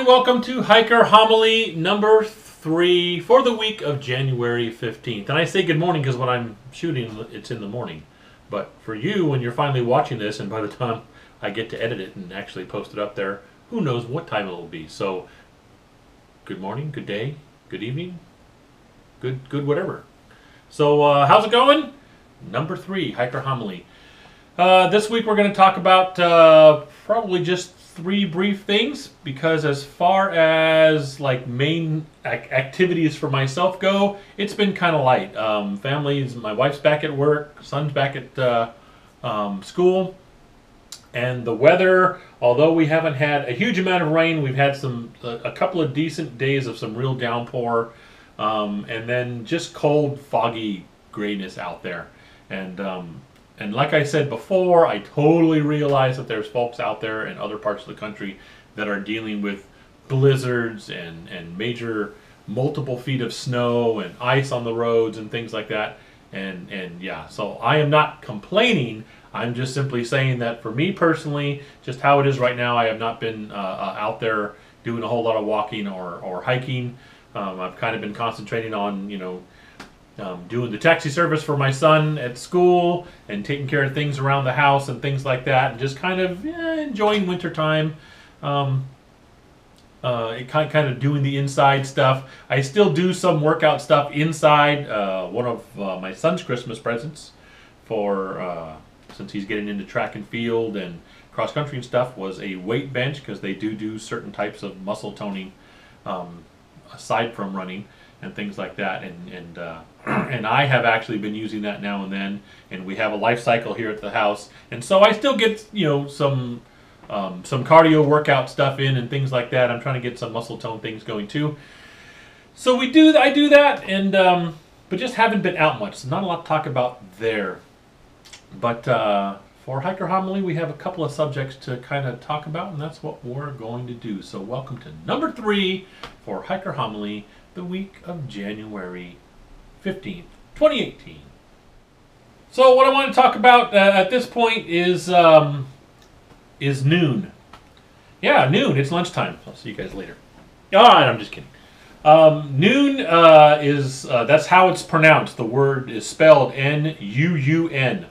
welcome to Hiker Homily number 3 for the week of January 15th. And I say good morning because when I'm shooting, it's in the morning. But for you, when you're finally watching this, and by the time I get to edit it and actually post it up there, who knows what time it will be. So, good morning, good day, good evening, good whatever. So, how's it going? Number 3, Hiker Homily. This week we're going to talk about probably just 3 brief things, because as far as like main activities for myself go, it's been kind of light. Families, my wife's back at work, son's back at school, and the weather, although we haven't had a huge amount of rain, we've had a couple of decent days of some real downpour, and then just cold, foggy grayness out there. And like I said before, I totally realize that there's folks out there in other parts of the country that are dealing with blizzards and major multiple feet of snow and ice on the roads and things like that. And yeah, so I am not complaining. I'm just simply saying that for me personally, just how it is right now, I have not been out there doing a whole lot of walking or hiking. I've kind of been concentrating on, doing the taxi service for my son at school and taking care of things around the house and things like that, and just kind of enjoying winter time. Kind of doing the inside stuff. I still do some workout stuff inside. One of my son's Christmas presents for since he's getting into track and field and cross country and stuff was a weight bench, because they do certain types of muscle toning aside from running and things like that, and I have actually been using that now and then, and we have a life cycle here at the house, and so I still get some cardio workout stuff in and things like that. I'm trying to get some muscle tone things going too. So I do that, and but just haven't been out much, so not a lot to talk about there. But for Hiker Homily, we have a couple of subjects to kind of talk about, and that's what we're going to do. So welcome to number 3 for Hiker Homily, the week of January 15th, 2018. So what I want to talk about at this point is noon. Yeah, noon. It's lunchtime. I'll see you guys later. All right, I'm just kidding. Noon is that's how it's pronounced. The word is spelled N-U-U-N.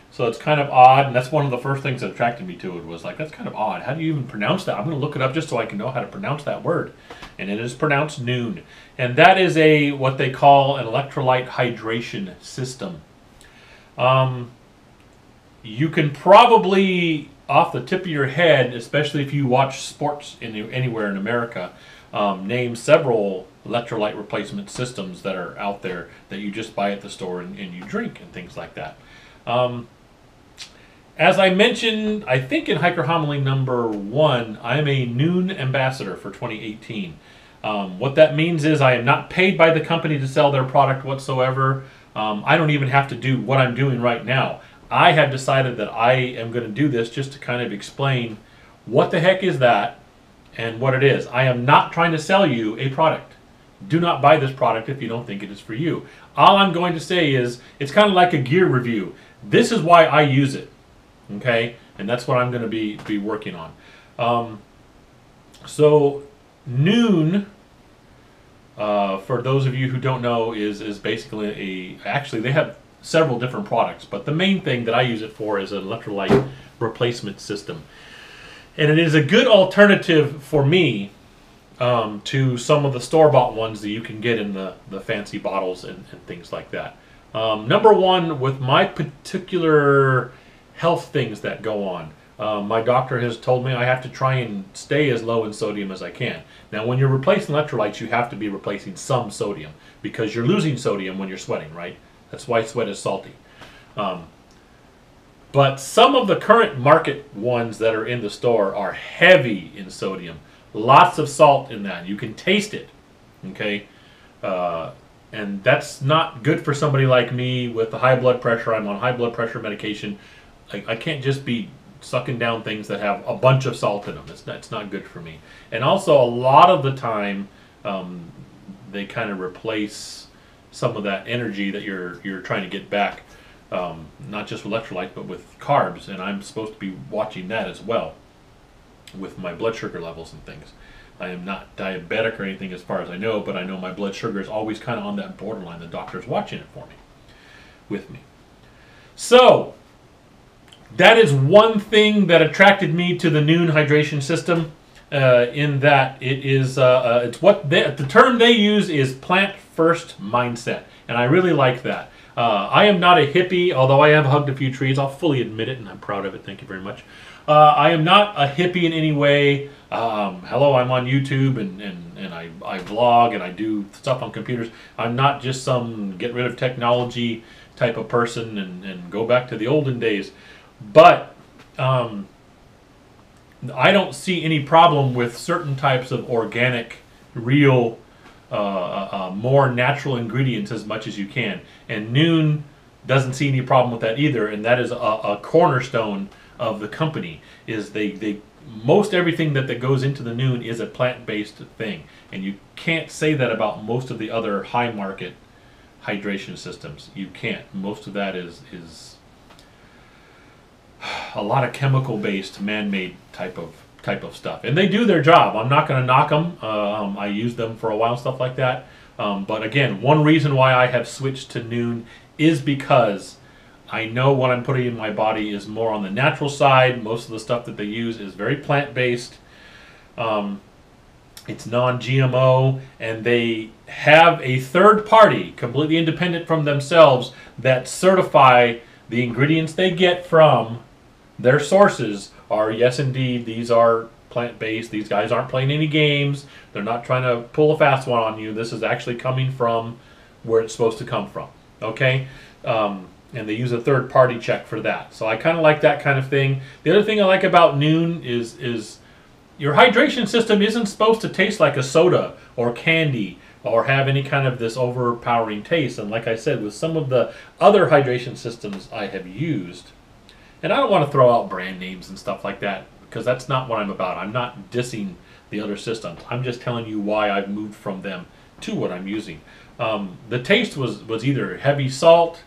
So it's kind of odd, and that's one of the first things that attracted me to it, was like, that's kind of odd. How do you even pronounce that? I'm going to look it up just so I can know how to pronounce that word. And it is pronounced noon. And that is what they call an electrolyte hydration system. You can probably, off the tip of your head, especially if you watch sports anywhere in America, name several electrolyte replacement systems that are out there that you just buy at the store and you drink and things like that. As I mentioned, I think in Hiker Homily number 1, I am a Noon ambassador for 2018. What that means is I am not paid by the company to sell their product whatsoever. I don't even have to do what I'm doing right now. I have decided that I am going to do this just to kind of explain what the heck is that and what it is. I am not trying to sell you a product. Do not buy this product if you don't think it is for you. All I'm going to say is it's kind of like a gear review. This is why I use it. Okay, and that's what I'm going to be working on. So Noon, for those of you who don't know, is basically actually they have several different products, but the main thing that I use it for is an electrolyte replacement system, and it is a good alternative for me to some of the store-bought ones that you can get in the fancy bottles and things like that. Number 1, with my particular health things that go on, my doctor has told me I have to try and stay as low in sodium as I can. Now, when you're replacing electrolytes, you have to be replacing some sodium, because you're losing sodium when you're sweating, right? That's why sweat is salty. But some of the current market ones that are in the store are heavy in sodium. Lots of salt in that. You can taste it, okay? And that's not good for somebody like me with the high blood pressure. I'm on high blood pressure medication. I can't just be sucking down things that have a bunch of salt in them. That's not good for me. And also, a lot of the time, they kind of replace some of that energy that you're trying to get back, not just with electrolytes, but with carbs. And I'm supposed to be watching that as well with my blood sugar levels and things. I am not diabetic or anything as far as I know, but I know my blood sugar is always kind of on that borderline. The doctor's watching it for me, with me. So, that is one thing that attracted me to the Nuun hydration system, in that it is, it's what the term they use is plant-first mindset, and I really like that. I am not a hippie, although I have hugged a few trees. I'll fully admit it, and I'm proud of it. Thank you very much. I am not a hippie in any way. Hello, I'm on YouTube, and I vlog, and I do stuff on computers. I'm not just some get rid of technology type of person and go back to the olden days. But I don't see any problem with certain types of organic, real, more natural ingredients as much as you can. And Nuun doesn't see any problem with that either, and that is a cornerstone of the company. Is they most everything that goes into the Nuun is a plant-based thing, and you can't say that about most of the other high market hydration systems. You can't. Most of that is a lot of chemical-based, man-made type of stuff, and they do their job. I'm not going to knock them. I used them for a while, stuff like that. But again, one reason why I have switched to Nuun is because I know what I'm putting in my body is more on the natural side. Most of the stuff that they use is very plant-based. It's non-GMO, and they have a third party, completely independent from themselves, that certify the ingredients they get from their sources are, yes indeed, these are plant-based. These guys aren't playing any games. They're not trying to pull a fast one on you. This is actually coming from where it's supposed to come from. Okay? And they use a third-party check for that. So I kind of like that kind of thing. The other thing I like about Nuun is your hydration system isn't supposed to taste like a soda or candy or have any kind of this overpowering taste. And like I said, with some of the other hydration systems I have used, and I don't want to throw out brand names and stuff like that, because that's not what I'm about. I'm not dissing the other systems. I'm just telling you why I've moved from them to what I'm using. The taste was either heavy salt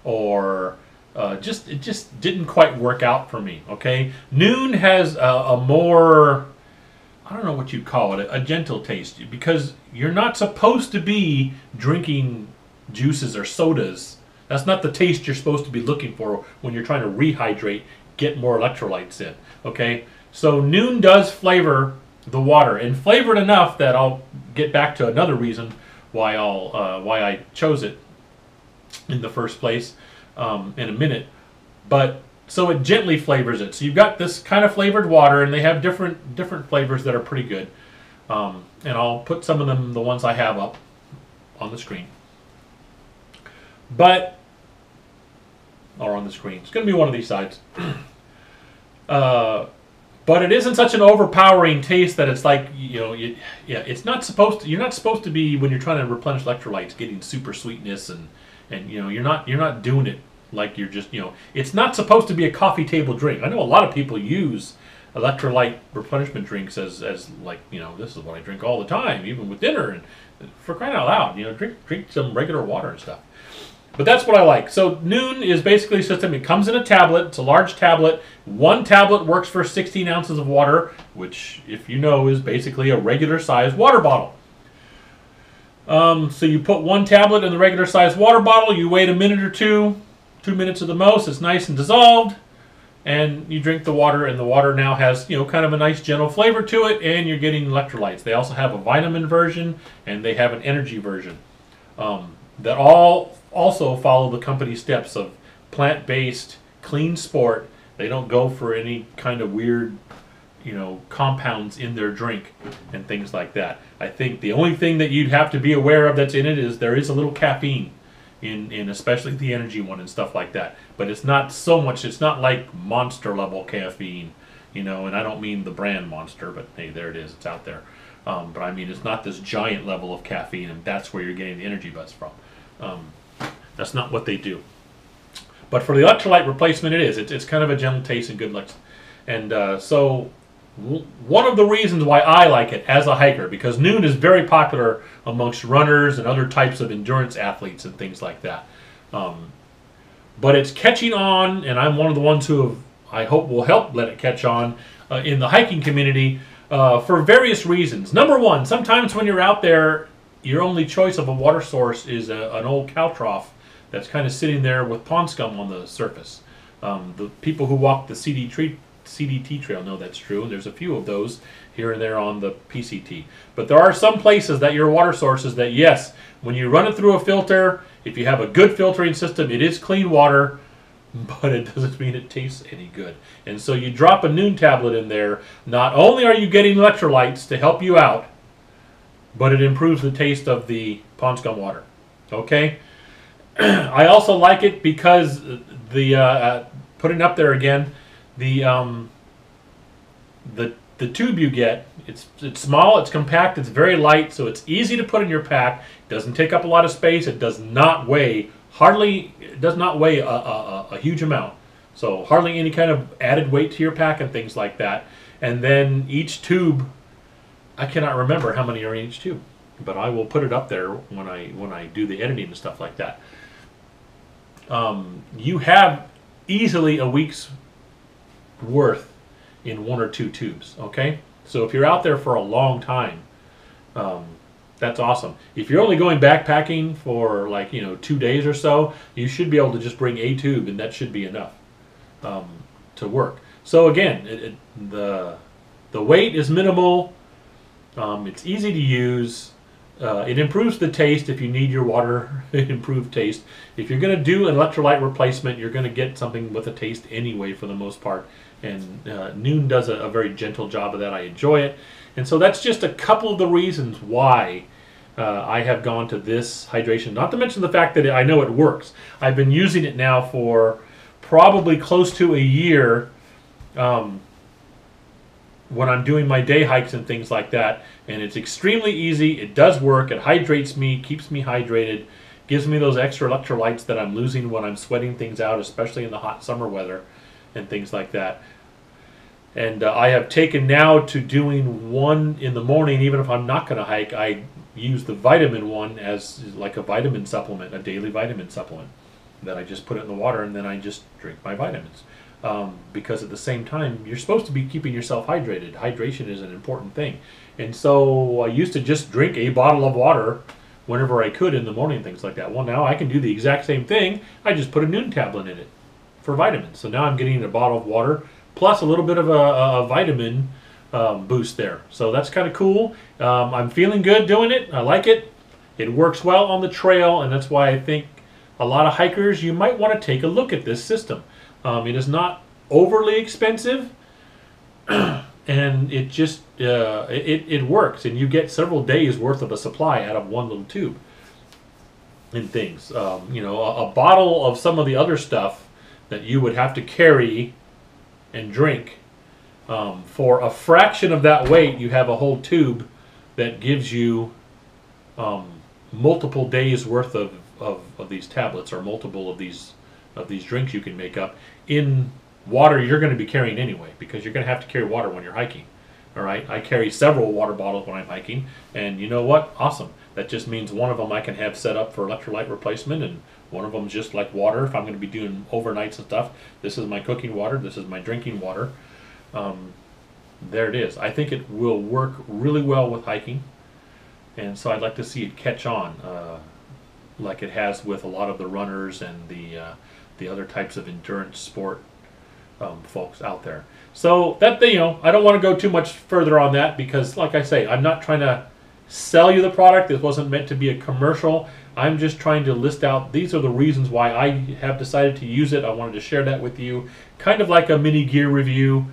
or it just didn't quite work out for me. Okay, Nuun has a more, I don't know what you'd call it, a gentle taste, because you're not supposed to be drinking juices or sodas. That's not the taste you're supposed to be looking for when you're trying to rehydrate, get more electrolytes in. Okay, so Nuun does flavor the water, and flavor it enough that I'll get back to another reason why why I chose it in the first place in a minute. But so it gently flavors it. So you've got this kind of flavored water, and they have different flavors that are pretty good. And I'll put some of them, the ones I have, up on the screen. Or on the screen. It's going to be one of these sides. But it isn't such an overpowering taste that it's like, you know, it's not supposed to. You're not supposed to be, when you're trying to replenish electrolytes, getting super sweetness and you know, you're not doing it like you're just, you know, it's not supposed to be a coffee table drink. I know a lot of people use electrolyte replenishment drinks as like, you know, this is what I drink all the time, even with dinner, and for crying out loud, you know, drink some regular water and stuff. But that's what I like. So Nuun is basically a system. It comes in a tablet. It's a large tablet. One tablet works for 16 ounces of water, which, if you know, is basically a regular sized water bottle. So you put one tablet in the regular sized water bottle. You wait a minute or two, 2 minutes at the most. It's nice and dissolved, and you drink the water. And the water now has, you know, kind of a nice gentle flavor to it, and you're getting electrolytes. They also have a vitamin version, and they have an energy version that all also follow the company steps of plant-based, clean sport. They don't go for any kind of weird, you know, compounds in their drink and things like that. I think the only thing that you'd have to be aware of that's in it is there is a little caffeine in especially the energy one and stuff like that. But it's not so much, it's not like Monster level caffeine, you know, and I don't mean the brand Monster, but hey, there it is, it's out there. But I mean, it's not this giant level of caffeine, and that's where you're getting the energy buzz from. That's not what they do. But for the electrolyte replacement, it is. It's kind of a gentle taste and good looks. And so one of the reasons why I like it as a hiker, because Nuun is very popular amongst runners and other types of endurance athletes and things like that. But it's catching on, and I'm one of the ones who have, I hope will help let it catch on in the hiking community. for various reasons. Number one, sometimes when you're out there, your only choice of a water source is an old cow trough that's kind of sitting there with pond scum on the surface. The people who walk the CDT trail know that's true, and there's a few of those here and there on the PCT. But there are some places that your water sources that, yes, when you run it through a filter, if you have a good filtering system, it is clean water, but it doesn't mean it tastes any good. And so you drop a Nuun tablet in there, not only are you getting electrolytes to help you out, but it improves the taste of the pond scum water. Okay? I also like it because putting up there again, the tube you get, it's small, it's compact, it's very light, so it's easy to put in your pack. It doesn't take up a lot of space. It does not weigh a huge amount. So hardly any kind of added weight to your pack and things like that. And then each tube, I cannot remember how many are in each tube, but I will put it up there when I do the editing and stuff like that. You have easily a week's worth in 1 or 2 tubes. Okay, so if you're out there for a long time, that's awesome. If you're only going backpacking for 2 days or so, you should be able to just bring a tube, and that should be enough to work. So again, the weight is minimal. It's easy to use. It improves the taste if you need your water improved taste. If you're going to do an electrolyte replacement, you're going to get something with a taste anyway for the most part. And Nuun does a very gentle job of that. I enjoy it. And so that's just a couple of the reasons why I have gone to this hydration. Not to mention the fact that I know it works. I've been using it now for probably close to a year when I'm doing my day hikes and things like that. And it's extremely easy. It does work. It hydrates me, keeps me hydrated, gives me those extra electrolytes that I'm losing when I'm sweating things out, especially in the hot summer weather and things like that. And I have taken now to doing one in the morning, even if I'm not going to hike. I use the vitamin one as like a vitamin supplement, a daily vitamin supplement, that I just put it in the water and then I just drink my vitamins. Because at the same time, you're supposed to be keeping yourself hydrated. Hydration is an important thing. And so I used to just drink a bottle of water whenever I could in the morning, things like that. Well, now I can do the exact same thing. I just put a Nuun tablet in it for vitamins. So now I'm getting a bottle of water plus a little bit of a vitamin boost there. So that's kind of cool. I'm feeling good doing it. I like it. It works well on the trail, and that's why I think a lot of hikers, you might want to take a look at this system. It is not overly expensive, and it just it works, and you get several days worth of a supply out of one little tube and things. You know, a bottle of some of the other stuff that you would have to carry and drink, for a fraction of that weight, you have a whole tube that gives you multiple days worth of these tablets, or multiple of these drinks you can make up in water you're going to be carrying anyway, because you're going to have to carry water when you're hiking. All right, I carry several water bottles when I'm hiking, and you know what? Awesome. That just means one of them I can have set up for electrolyte replacement, and one of them just like water if I'm going to be doing overnights and stuff. This is my cooking water. This is my drinking water. There it is. I think it will work really well with hiking, and so I'd like to see it catch on like it has with a lot of the runners and the other types of endurance sport folks out there. So that, you know, I don't want to go too much further on that, because like I say, I'm not trying to sell you the product. This wasn't meant to be a commercial. I'm just trying to list out, these are the reasons why I have decided to use it. I wanted to share that with you, kind of like a mini gear review.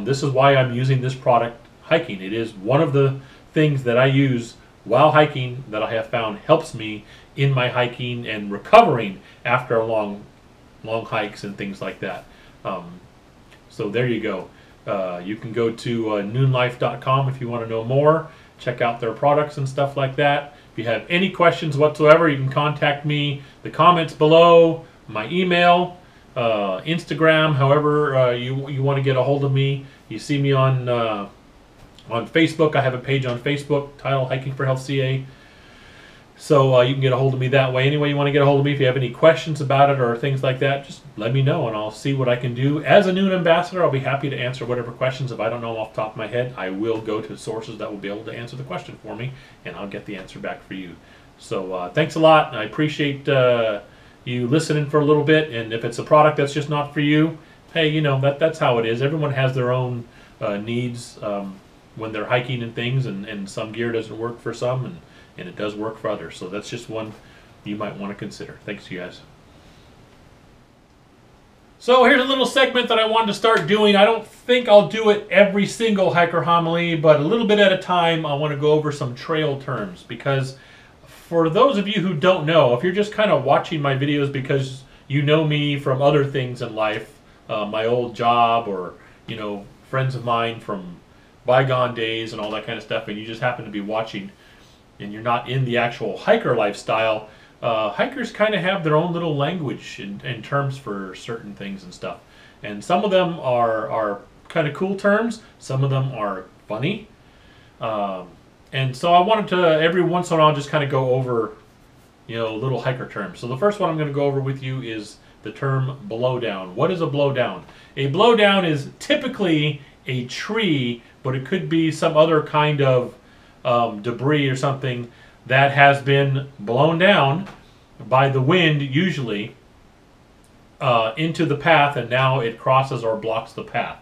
This is why I'm using this product hiking. It is one of the things that I use while hiking that I have found helps me in my hiking and recovering after long hikes and things like that. So there you go. You can go to nuunlife.com if you want to know more. Check out their products and stuff like that. If you have any questions whatsoever, you can contact me. The comments below, my email, Instagram, however you want to get a hold of me. You see me on Facebook. I have a page on Facebook titled Hiking for Health CA. So you can get a hold of me that way. Any way you want to get a hold of me, if you have any questions about it or things like that, just let me know and I'll see what I can do. As a Nuun ambassador, I'll be happy to answer whatever questions. If I don't know off the top of my head, I will go to sources that will be able to answer the question for me, and I'll get the answer back for you. So thanks a lot. I appreciate you listening for a little bit, and if it's a product that's just not for you, hey, you know, that's how it is. Everyone has their own needs when they're hiking and things, and some gear doesn't work for some, and it does work for others. So that's just one you might want to consider. Thanks, you guys. So here's a little segment that I wanted to start doing. I don't think I'll do it every single hiker homily, but a little bit at a time. I want to go over some trail terms, because for those of you who don't know, if you're just kind of watching my videos because you know me from other things in life, my old job, or you know, friends of mine from bygone days and all that kind of stuff, and you just happen to be watching and you're not in the actual hiker lifestyle, hikers kind of have their own little language in terms for certain things and stuff. And some of them are kind of cool terms. Some of them are funny. And so I wanted to, every once in a while, just kind of go over, you know, little hiker terms. So the first one I'm going to go over with you is the term blowdown. What is a blowdown? A blowdown is typically a tree, but it could be some other kind of debris or something that has been blown down by the wind, usually into the path, and now it crosses or blocks the path.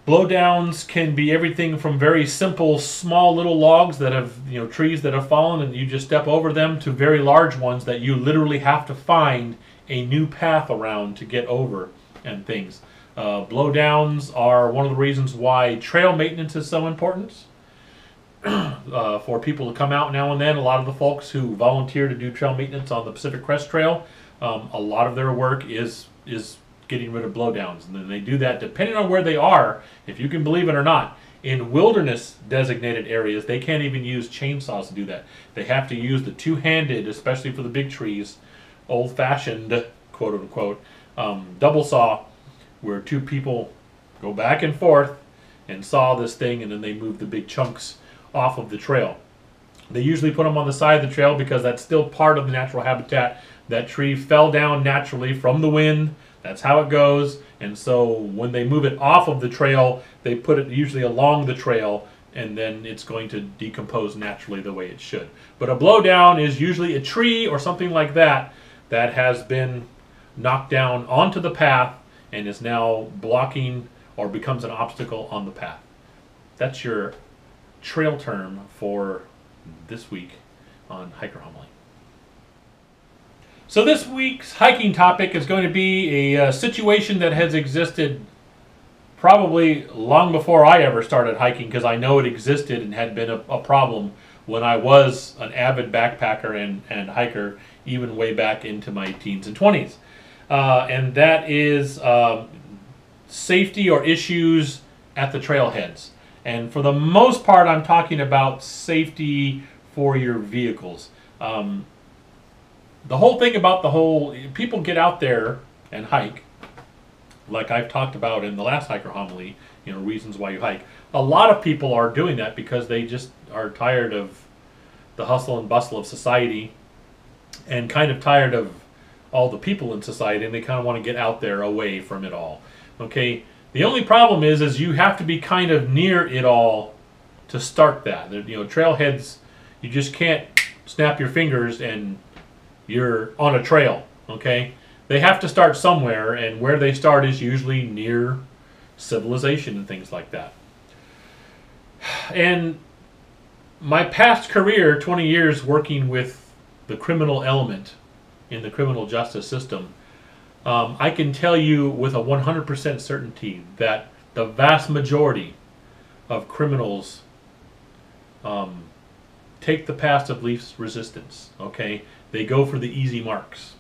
Blowdowns can be everything from very simple, small little logs that have, you know, trees that have fallen and you just step over them, to very large ones that you literally have to find a new path around to get over and things. Blowdowns are one of the reasons why trail maintenance is so important. For people to come out now and then. A lot of the folks who volunteer to do trail maintenance on the Pacific Crest Trail, a lot of their work is getting rid of blowdowns, and then they do that depending on where they are. If you can believe it or not, in wilderness designated areas, they can't even use chainsaws to do that. They have to use the two-handed, especially for the big trees, old-fashioned, quote unquote, double saw, where two people go back and forth and saw this thing, and then they move the big chunks off of the trail. They usually put them on the side of the trail because that's still part of the natural habitat. That tree fell down naturally from the wind. That's how it goes. And so when they move it off of the trail, they put it usually along the trail, and then it's going to decompose naturally the way it should. But a blowdown is usually a tree or something like that that has been knocked down onto the path and is now blocking or becomes an obstacle on the path. That's your trail term for this week on Hiker Homily. So this week's hiking topic is going to be a situation that has existed probably long before I ever started hiking, because I know it existed and had been a problem when I was an avid backpacker and hiker, even way back into my teens and 20s. And that is safety or issues at the trailheads. And for the most part, I'm talking about safety for your vehicles. The whole thing about people get out there and hike, like I've talked about in the last Hiker Homily, you know, reasons why you hike. A lot of people are doing that because they just are tired of the hustle and bustle of society and kind of tired of all the people in society, and they kind of want to get out there away from it all. Okay? The only problem is you have to be kind of near it all to start that. You know, trailheads, you just can't snap your fingers and you're on a trail, okay? They have to start somewhere, and where they start is usually near civilization and things like that. And my past career, 20 years working with the criminal element in the criminal justice system, I can tell you with a 100% certainty that the vast majority of criminals take the path of least resistance, okay? They go for the easy marks.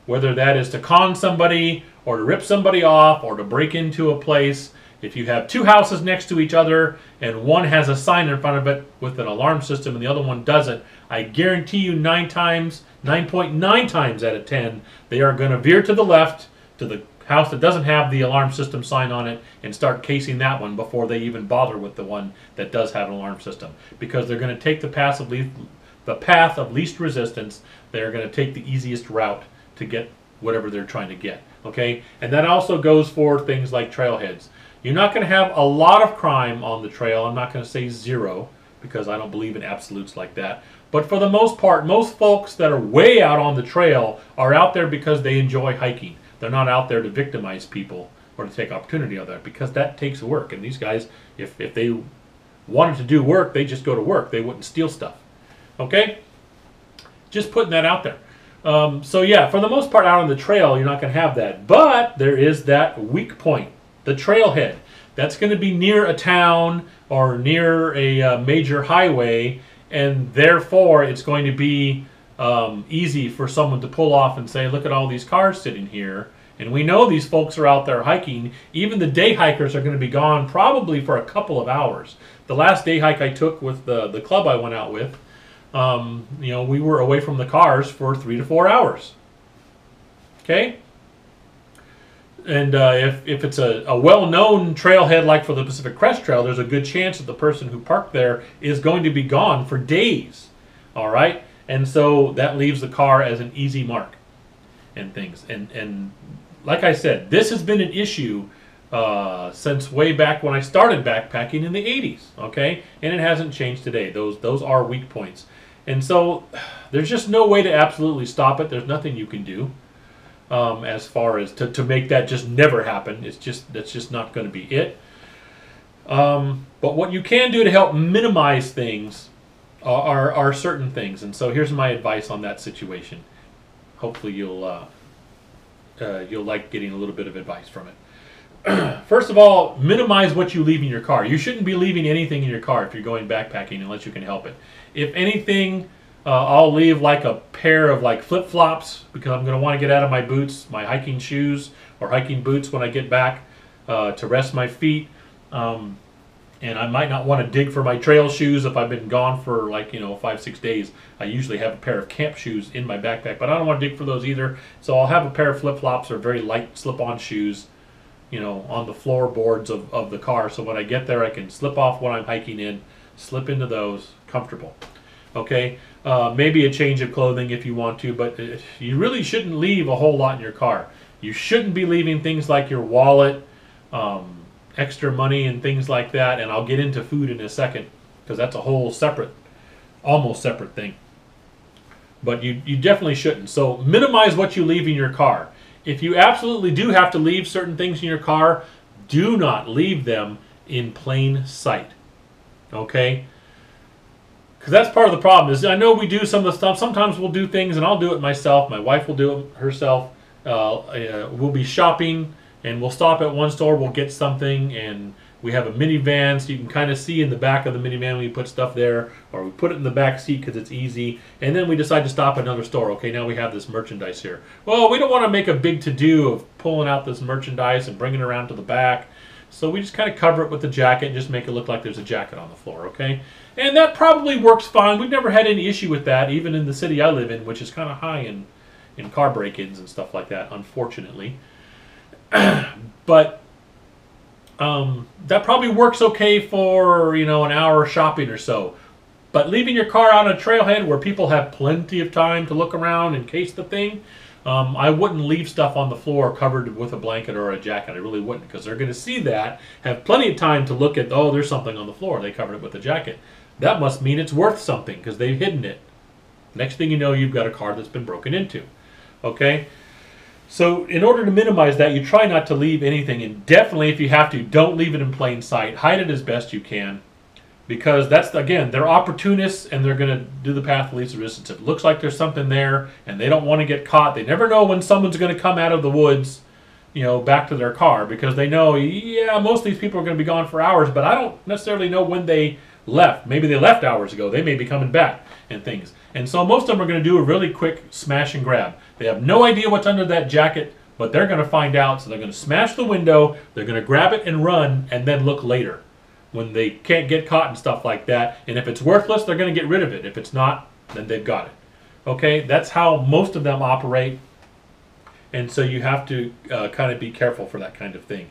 Whether that is to con somebody, or to rip somebody off, or to break into a place. If you have two houses next to each other, and one has a sign in front of it with an alarm system and the other one doesn't, I guarantee you 9.9 times out of 10, they are going to veer to the left to the house that doesn't have the alarm system sign on it and start casing that one before they even bother with the one that does have an alarm system. Because they're going to take the path of the path of least resistance. They're going to take the easiest route to get whatever they're trying to get. Okay, and that also goes for things like trailheads. You're not going to have a lot of crime on the trail. I'm not going to say zero, because I don't believe in absolutes like that. But for the most part, most folks that are way out on the trail are out there because they enjoy hiking. They're not out there to victimize people or to take opportunity of that, because that takes work. And these guys, if they wanted to do work, they just go to work. They wouldn't steal stuff. Okay? Just putting that out there. So yeah, for the most part out on the trail, you're not going to have that. But there is that weak point, the trailhead. That's going to be near a town or near a major highway, and therefore it's going to be easy for someone to pull off and say, look at all these cars sitting here. And we know these folks are out there hiking. Even the day hikers are going to be gone probably for a couple of hours. The last day hike I took with the club I went out with, we were away from the cars for 3 to 4 hours. Okay? And if it's a well-known trailhead like for the Pacific Crest Trail, there's a good chance that the person who parked there is going to be gone for days. All right? And so that leaves the car as an easy mark and things. And like I said, this has been an issue since way back when I started backpacking in the 80s. Okay? And it hasn't changed today. Those are weak points. And so there's just no way to absolutely stop it. There's nothing you can do as far as to make that just never happen. That's just not going to be it. But what you can do to help minimize things are certain things. And so here's my advice on that situation. Hopefully you'll like getting a little bit of advice from it. First of all, minimize what you leave in your car. You shouldn't be leaving anything in your car if you're going backpacking unless you can help it. If anything, I'll leave like a pair of like flip-flops, because I'm going to want to get out of my boots, my hiking shoes or hiking boots when I get back to rest my feet. And I might not want to dig for my trail shoes if I've been gone for 5-6 days. I usually have a pair of camp shoes in my backpack, but I don't want to dig for those either. So I'll have a pair of flip-flops or very light slip-on shoes, on the floorboards of the car. So when I get there, I can slip off when I'm hiking in, slip into those, comfortable. Okay, maybe a change of clothing if you want to, but you really shouldn't leave a whole lot in your car. You shouldn't be leaving things like your wallet, extra money and things like that. And I'll get into food in a second, because that's a whole separate, almost separate thing. But you definitely shouldn't. So minimize what you leave in your car. If you absolutely do have to leave certain things in your car, do not leave them in plain sight. Okay? Because that's part of the problem. Is I know we do some of the stuff. Sometimes we'll do things, and I'll do it myself. My wife will do it herself. We'll be shopping, and we'll stop at one store. We'll get something, and we have a minivan, so you can kind of see in the back of the minivan when we put stuff there, or we put it in the back seat because it's easy. And then we decide to stop at another store. Okay, now we have this merchandise here. Well, we don't want to make a big to-do of pulling out this merchandise and bringing it around to the back. So we just kind of cover it with the jacket and just make it look like there's a jacket on the floor, okay? And that probably works fine. We've never had any issue with that, even in the city I live in, which is kind of high in car break-ins and stuff like that, unfortunately. But that probably works okay for, an hour shopping or so. But leaving your car on a trailhead where people have plenty of time to look around and case the thing, I wouldn't leave stuff on the floor covered with a blanket or a jacket. I really wouldn't, because they're going to see that, have plenty of time to look at, oh, there's something on the floor. They covered it with a jacket. That must mean it's worth something, because they've hidden it. Next thing you know, you've got a car that's been broken into. Okay? So in order to minimize that, you try not to leave anything. And definitely, if you have to, don't leave it in plain sight. Hide it as best you can. Because that's, again, they're opportunists, and they're going to do the path of least resistance. If it looks like there's something there and they don't want to get caught, they never know when someone's going to come out of the woods, back to their car, because they know, yeah, most of these people are going to be gone for hours, but I don't necessarily know when they left. Maybe they left hours ago. They may be coming back and things. And so most of them are going to do a really quick smash and grab. They have no idea what's under that jacket, but they're going to find out, so they're going to smash the window, they're going to grab it and run, and then look later when they can't get caught and stuff like that. And if it's worthless, they're going to get rid of it. If it's not, then they've got it. Okay, that's how most of them operate. And so you have to kind of be careful for that kind of thing.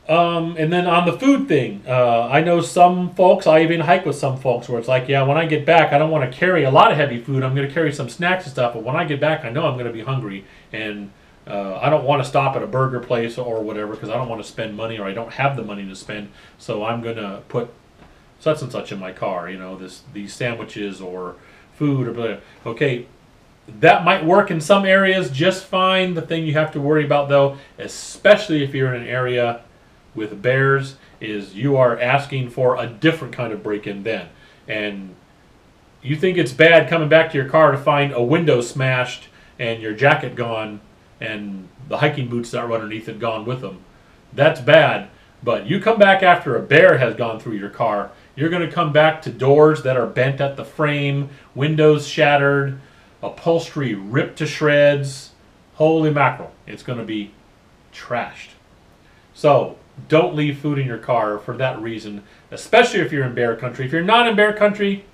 And then on the food thing, I know some folks, I even hike with some folks where it's like, yeah, when I get back, I don't want to carry a lot of heavy food. I'm going to carry some snacks and stuff. But when I get back, I know I'm going to be hungry. And I don't want to stop at a burger place or whatever because I don't want to spend money or I don't have the money to spend. So I'm going to put such and such in my car, you know, these sandwiches or food or blah. Okay, that might work in some areas just fine. The thing you have to worry about, though, especially if you're in an area with bears, is you are asking for a different kind of break-in then. And you think it's bad coming back to your car to find a window smashed and your jacket gone and the hiking boots that were underneath it gone with them. That's bad. But you come back after a bear has gone through your car, you're going to come back to doors that are bent at the frame, windows shattered, upholstery ripped to shreds. Holy mackerel. It's going to be trashed. So don't leave food in your car for that reason, especially if you're in bear country. If you're not in bear country,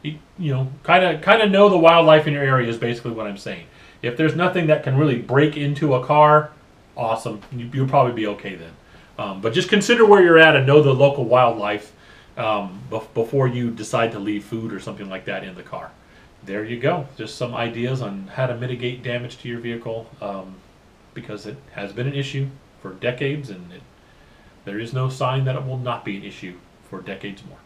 you know, kind of know the wildlife in your area is basically what I'm saying. If there's nothing that can really break into a car, awesome. You'll probably be okay then. But just consider where you're at and know the local wildlife before you decide to leave food or something like that in the car. There you go. Just some ideas on how to mitigate damage to your vehicle because it has been an issue for decades and there is no sign that it will not be an issue for decades more.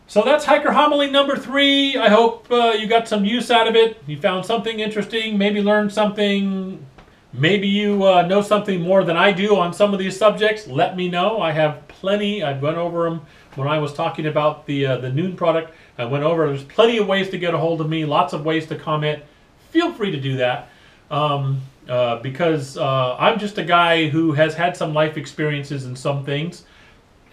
So that's Hiker Homily number 3. I hope you got some use out of it. You found something interesting, maybe learned something. Maybe you know something more than I do on some of these subjects. Let me know. I have plenty. I went over them when I was talking about the Nuun product. I went over. There's plenty of ways to get a hold of me. Lots of ways to comment. Feel free to do that because I'm just a guy who has had some life experiences in some things.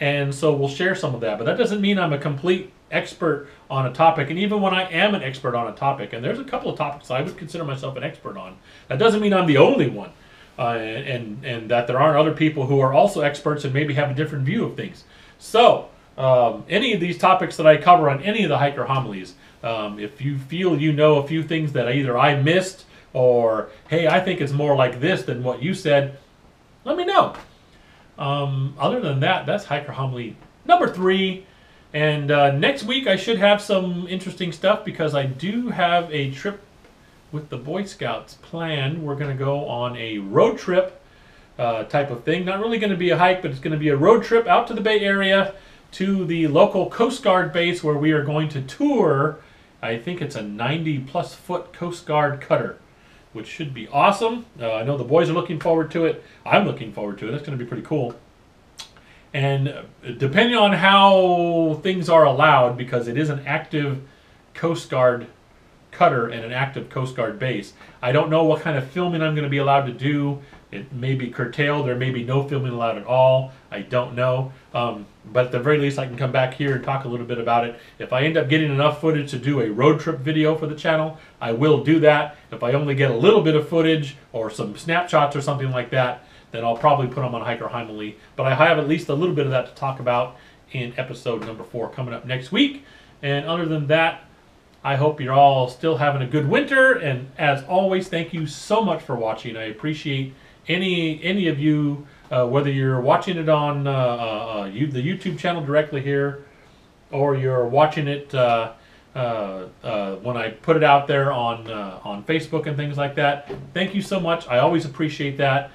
And so we'll share some of that. But that doesn't mean I'm a complete expert on a topic. And even when I am an expert on a topic, and there's a couple of topics I would consider myself an expert on, that doesn't mean I'm the only one. And that there aren't other people who are also experts and maybe have a different view of things. So any of these topics that I cover on any of the Hiker Homilies, if you feel you know a few things that either I missed or, hey, I think it's more like this than what you said, let me know. Other than that, that's Hiker Homily number 3. And next week I should have some interesting stuff because I do have a trip with the Boy Scouts planned. We're going to go on a road trip type of thing. Not really going to be a hike, but it's going to be a road trip out to the Bay Area to the local Coast Guard base where we are going to tour. I think it's a 90-plus foot Coast Guard cutter, which should be awesome. I know the boys are looking forward to it. I'm looking forward to it. It's going to be pretty cool. And depending on how things are allowed, because it is an active Coast Guard cutter and an active Coast Guard base, I don't know what kind of filming I'm going to be allowed to do. It may be curtailed. There may be no filming allowed at all. I don't know. But at the very least, I can come back here and talk a little bit about it. If I end up getting enough footage to do a road trip video for the channel, I will do that. If I only get a little bit of footage or some snapshots or something like that, then I'll probably put them on Hiker Homily. But I have at least a little bit of that to talk about in episode number 4 coming up next week. And other than that, I hope you're all still having a good winter. And as always, thank you so much for watching. I appreciate any of you, whether you're watching it on the YouTube channel directly here, or you're watching it when I put it out there on Facebook and things like that. Thank you so much. I always appreciate that.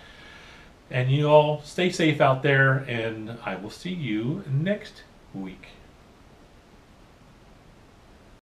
And you all stay safe out there, and I will see you next week.